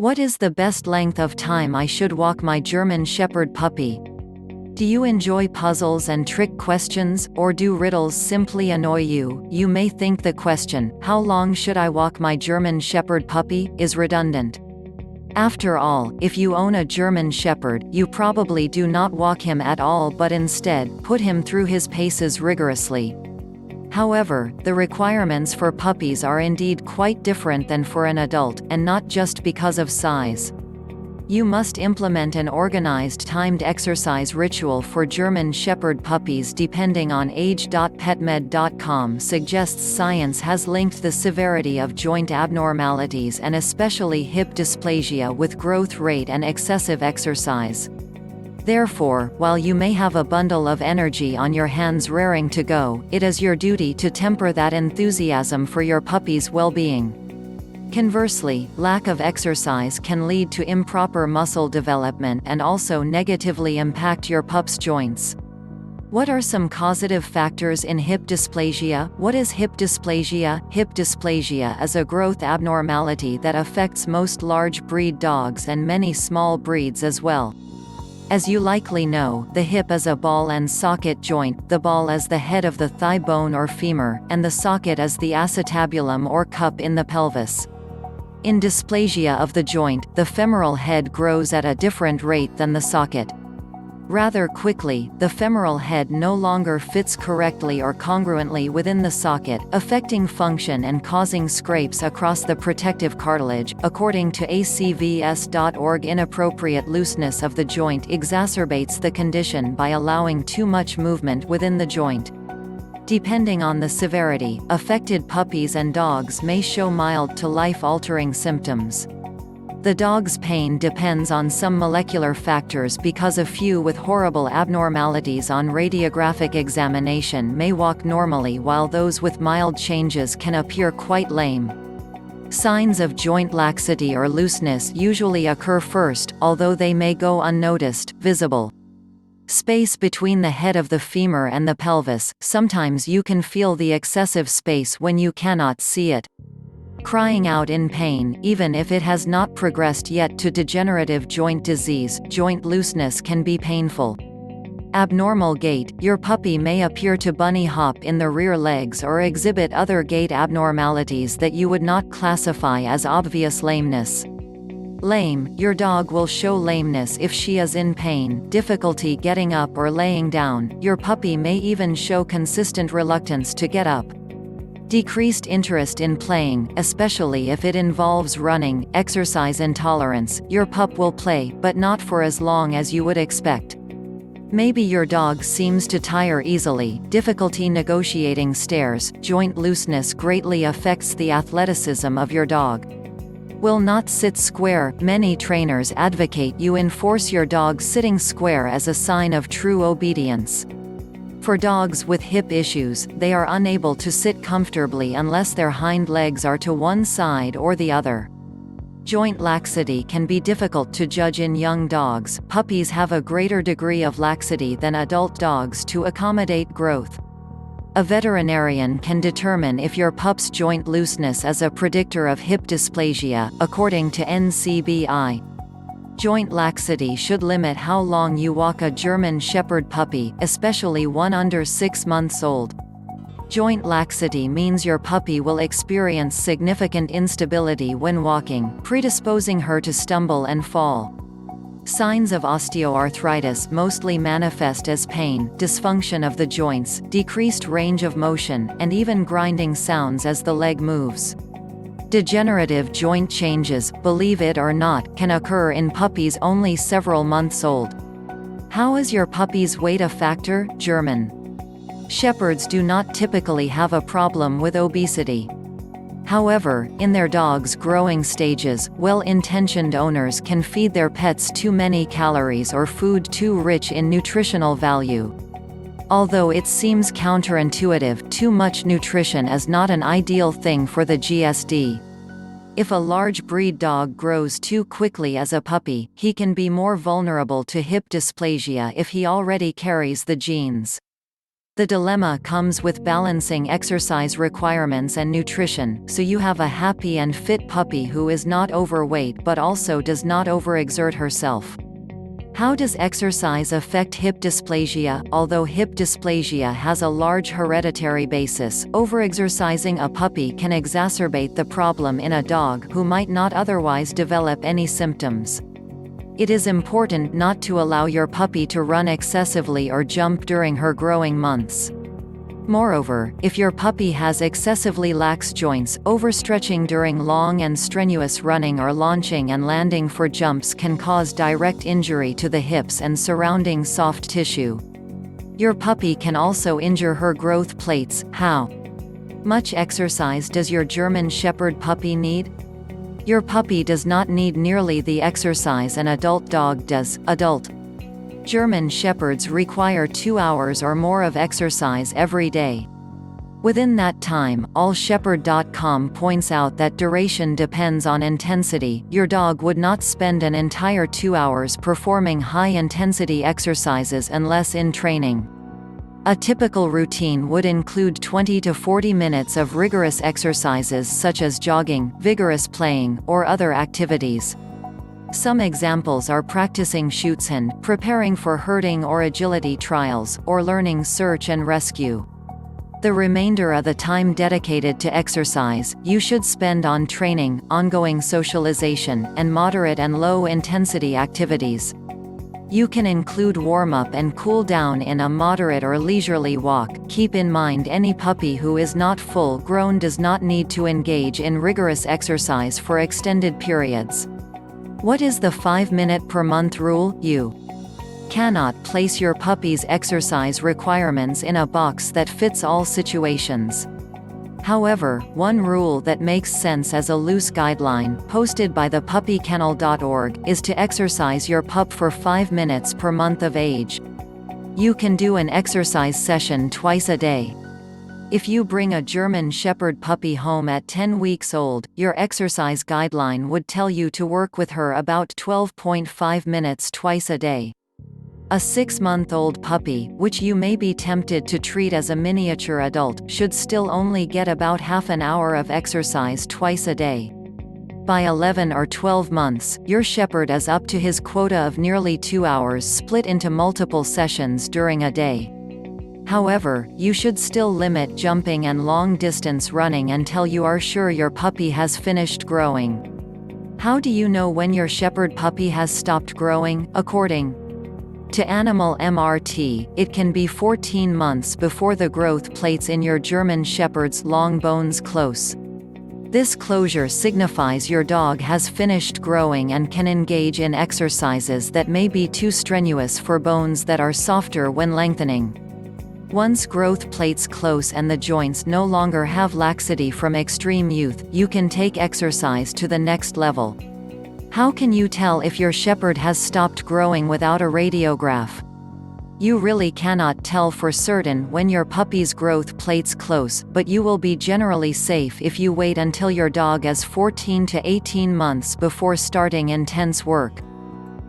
What is the best length of time I should walk my German Shepherd puppy? Do you enjoy puzzles and trick questions, or do riddles simply annoy you? You may think the question, "How long should I walk my German Shepherd puppy?" is redundant. After all, if you own a German Shepherd, you probably do not walk him at all but instead, put him through his paces rigorously. However, the requirements for puppies are indeed quite different than for an adult, and not just because of size. You must implement an organized timed exercise ritual for German Shepherd puppies depending on age. PetMed.com suggests science has linked the severity of joint abnormalities and especially hip dysplasia with growth rate and excessive exercise. Therefore, while you may have a bundle of energy on your hands raring to go, it is your duty to temper that enthusiasm for your puppy's well-being. Conversely, lack of exercise can lead to improper muscle development and also negatively impact your pup's joints. What are some causative factors in hip dysplasia? What is hip dysplasia? Hip dysplasia is a growth abnormality that affects most large breed dogs and many small breeds as well. As you likely know, the hip is a ball and socket joint, the ball is the head of the thigh bone or femur, and the socket is the acetabulum or cup in the pelvis. In dysplasia of the joint, the femoral head grows at a different rate than the socket. Rather quickly, the femoral head no longer fits correctly or congruently within the socket, affecting function and causing scrapes across the protective cartilage. According to acvs.org, inappropriate looseness of the joint exacerbates the condition by allowing too much movement within the joint. Depending on the severity, affected puppies and dogs may show mild to life-altering symptoms. The dog's pain depends on some molecular factors because a few with horrible abnormalities on radiographic examination may walk normally while those with mild changes can appear quite lame. Signs of joint laxity or looseness usually occur first, although they may go unnoticed. Visible space between the head of the femur and the pelvis. Sometimes you can feel the excessive space when you cannot see it. Crying out in pain, even if it has not progressed yet to degenerative joint disease. Joint looseness can be painful. Abnormal gait. Your puppy may appear to bunny hop in the rear legs or exhibit other gait abnormalities that you would not classify as obvious lameness. Lame. Your dog will show lameness if she is in pain, difficulty getting up or laying down. Your puppy may even show consistent reluctance to get up. Decreased interest in playing, especially if it involves running. Exercise intolerance. Your pup will play, but not for as long as you would expect. Maybe your dog seems to tire easily. Difficulty negotiating stairs. Joint looseness greatly affects the athleticism of your dog. Will not sit square. Many trainers advocate you enforce your dog sitting square as a sign of true obedience. For dogs with hip issues, they are unable to sit comfortably unless their hind legs are to one side or the other. Joint laxity can be difficult to judge in young dogs. Puppies have a greater degree of laxity than adult dogs to accommodate growth. A veterinarian can determine if your pup's joint looseness is a predictor of hip dysplasia, according to NCBI. Joint laxity should limit how long you walk a German Shepherd puppy, especially one under 6 months old. Joint laxity means your puppy will experience significant instability when walking, predisposing her to stumble and fall. Signs of osteoarthritis mostly manifest as pain, dysfunction of the joints, decreased range of motion, and even grinding sounds as the leg moves. Degenerative joint changes, believe it or not, can occur in puppies only several months old. How is your puppy's weight a factor? German Shepherds do not typically have a problem with obesity. However, in their dogs' growing stages, well-intentioned owners can feed their pets too many calories or food too rich in nutritional value. Although it seems counterintuitive, too much nutrition is not an ideal thing for the GSD. If a large breed dog grows too quickly as a puppy, he can be more vulnerable to hip dysplasia if he already carries the genes. The dilemma comes with balancing exercise requirements and nutrition, so you have a happy and fit puppy who is not overweight but also does not overexert herself. How does exercise affect hip dysplasia? Although hip dysplasia has a large hereditary basis, overexercising a puppy can exacerbate the problem in a dog who might not otherwise develop any symptoms. It is important not to allow your puppy to run excessively or jump during her growing months. Moreover, if your puppy has excessively lax joints, overstretching during long and strenuous running or launching and landing for jumps can cause direct injury to the hips and surrounding soft tissue. Your puppy can also injure her growth plates. How much exercise does your German Shepherd puppy need? Your puppy does not need nearly the exercise an adult dog does. Adult German Shepherds require 2 hours or more of exercise every day. Within that time, allshepherd.com points out that duration depends on intensity. Your dog would not spend an entire 2 hours performing high-intensity exercises unless in training. A typical routine would include 20 to 40 minutes of rigorous exercises such as jogging, vigorous playing, or other activities. Some examples are practicing Schutzhund, preparing for herding or agility trials, or learning search and rescue. The remainder of the time dedicated to exercise, you should spend on training, ongoing socialization, and moderate and low-intensity activities. You can include warm-up and cool-down in a moderate or leisurely walk. Keep in mind any puppy who is not full-grown does not need to engage in rigorous exercise for extended periods. What is the 5-minute per month rule? You cannot place your puppy's exercise requirements in a box that fits all situations. However, one rule that makes sense as a loose guideline, posted by the puppykennel.org, is to exercise your pup for 5 minutes per month of age. You can do an exercise session twice a day. If you bring a German Shepherd puppy home at 10 weeks old, your exercise guideline would tell you to work with her about 12.5 minutes twice a day. A 6-month-old puppy, which you may be tempted to treat as a miniature adult, should still only get about half an hour of exercise twice a day. By 11 or 12 months, your Shepherd is up to his quota of nearly 2 hours split into multiple sessions during a day. However, you should still limit jumping and long-distance running until you are sure your puppy has finished growing. How do you know when your Shepherd puppy has stopped growing? According to Animal MRT, it can be 14 months before the growth plates in your German Shepherd's long bones close. This closure signifies your dog has finished growing and can engage in exercises that may be too strenuous for bones that are softer when lengthening. Once growth plates close and the joints no longer have laxity from extreme youth, you can take exercise to the next level. How can you tell if your Shepherd has stopped growing without a radiograph? You really cannot tell for certain when your puppy's growth plates close, but you will be generally safe if you wait until your dog is 14 to 18 months before starting intense work.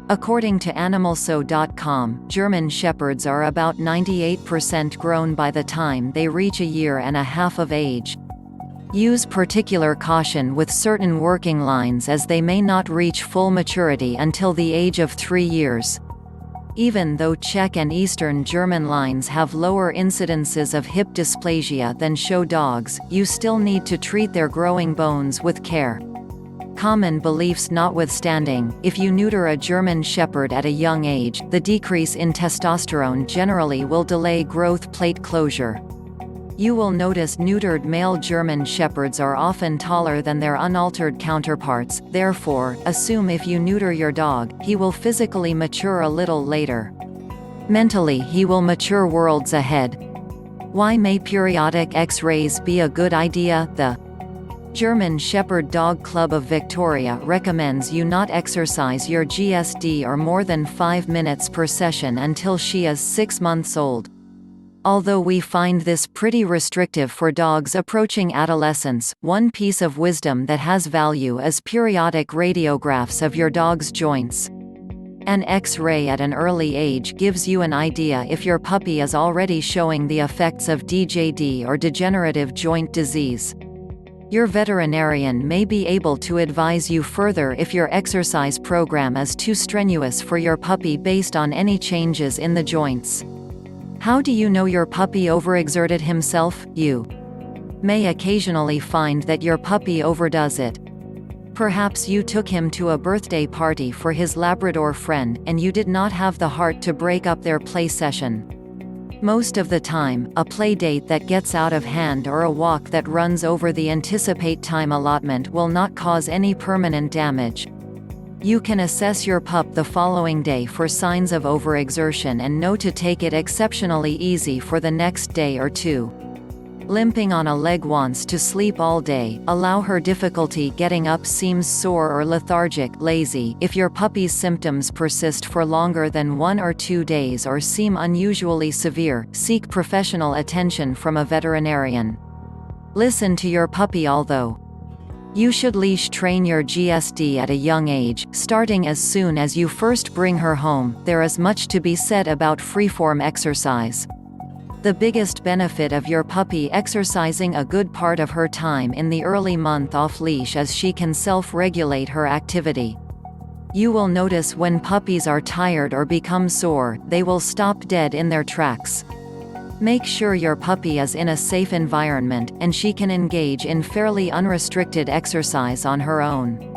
According to animalso.com, German Shepherds are about 98% grown by the time they reach a year and a half of age. Use particular caution with certain working lines as they may not reach full maturity until the age of 3 years. Even though Czech and Eastern German lines have lower incidences of hip dysplasia than show dogs, you still need to treat their growing bones with care. Common beliefs notwithstanding, if you neuter a German Shepherd at a young age, the decrease in testosterone generally will delay growth plate closure. You will notice neutered male German Shepherds are often taller than their unaltered counterparts, therefore, assume if you neuter your dog, he will physically mature a little later. Mentally he will mature worlds ahead. Why may periodic X-rays be a good idea? The German Shepherd Dog Club of Victoria recommends you not exercise your GSD or more than 5 minutes per session until she is 6 months old. Although we find this pretty restrictive for dogs approaching adolescence, one piece of wisdom that has value is periodic radiographs of your dog's joints. An X-ray at an early age gives you an idea if your puppy is already showing the effects of DJD or degenerative joint disease. Your veterinarian may be able to advise you further if your exercise program is too strenuous for your puppy based on any changes in the joints. How do you know your puppy overexerted himself? You may occasionally find that your puppy overdoes it. Perhaps you took him to a birthday party for his Labrador friend, and you did not have the heart to break up their play session. Most of the time, a play date that gets out of hand or a walk that runs over the anticipate time allotment will not cause any permanent damage. You can assess your pup the following day for signs of overexertion and know to take it exceptionally easy for the next day or two. Limping on a leg, wants to sleep all day, allow her difficulty getting up, seems sore or lethargic, lazy. If your puppy's symptoms persist for longer than 1 or 2 days or seem unusually severe, seek professional attention from a veterinarian. Listen to your puppy. Although you should leash train your GSD at a young age, starting as soon as you first bring her home, there is much to be said about freeform exercise. The biggest benefit of your puppy exercising a good part of her time in the early month off leash is she can self-regulate her activity. You will notice when puppies are tired or become sore, they will stop dead in their tracks. Make sure your puppy is in a safe environment, and she can engage in fairly unrestricted exercise on her own.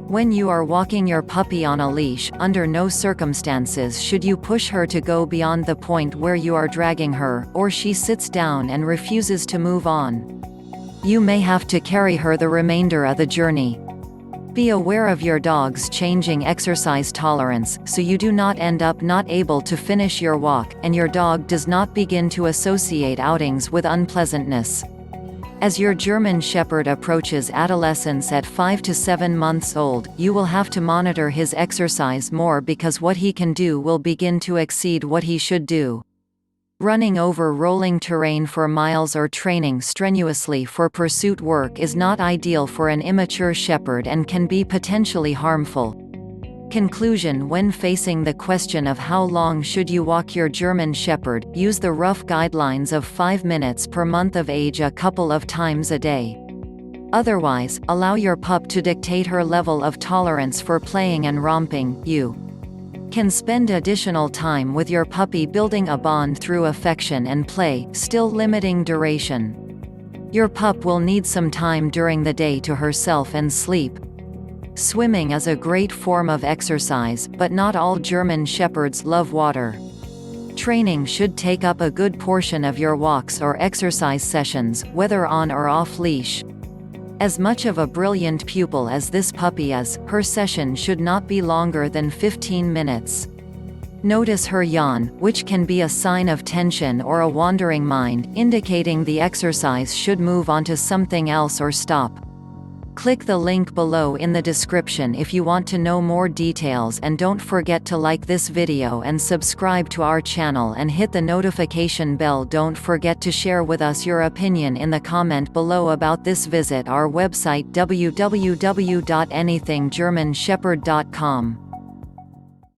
When you are walking your puppy on a leash, under no circumstances should you push her to go beyond the point where you are dragging her, or she sits down and refuses to move on. You may have to carry her the remainder of the journey. Be aware of your dog's changing exercise tolerance, so you do not end up not able to finish your walk, and your dog does not begin to associate outings with unpleasantness. As your German Shepherd approaches adolescence at 5 to 7 months old, you will have to monitor his exercise more because what he can do will begin to exceed what he should do. Running over rolling terrain for miles or training strenuously for pursuit work is not ideal for an immature shepherd and can be potentially harmful. Conclusion: when facing the question of how long should you walk your German Shepherd, use the rough guidelines of 5 minutes per month of age a couple of times a day. Otherwise, allow your pup to dictate her level of tolerance for playing and romping. You can spend additional time with your puppy building a bond through affection and play, still limiting duration. Your pup will need some time during the day to herself and sleep. Swimming is a great form of exercise, but not all German Shepherds love water. Training should take up a good portion of your walks or exercise sessions, whether on or off leash. As much of a brilliant pupil as this puppy is, her session should not be longer than 15 minutes. Notice her yawn, which can be a sign of tension or a wandering mind, indicating the exercise should move on to something else or stop. Click the link below in the description if you want to know more details, and don't forget to like this video and subscribe to our channel and hit the notification bell. Don't forget to share with us your opinion in the comment below about this. Visit our website www.anythinggermanshepherd.com.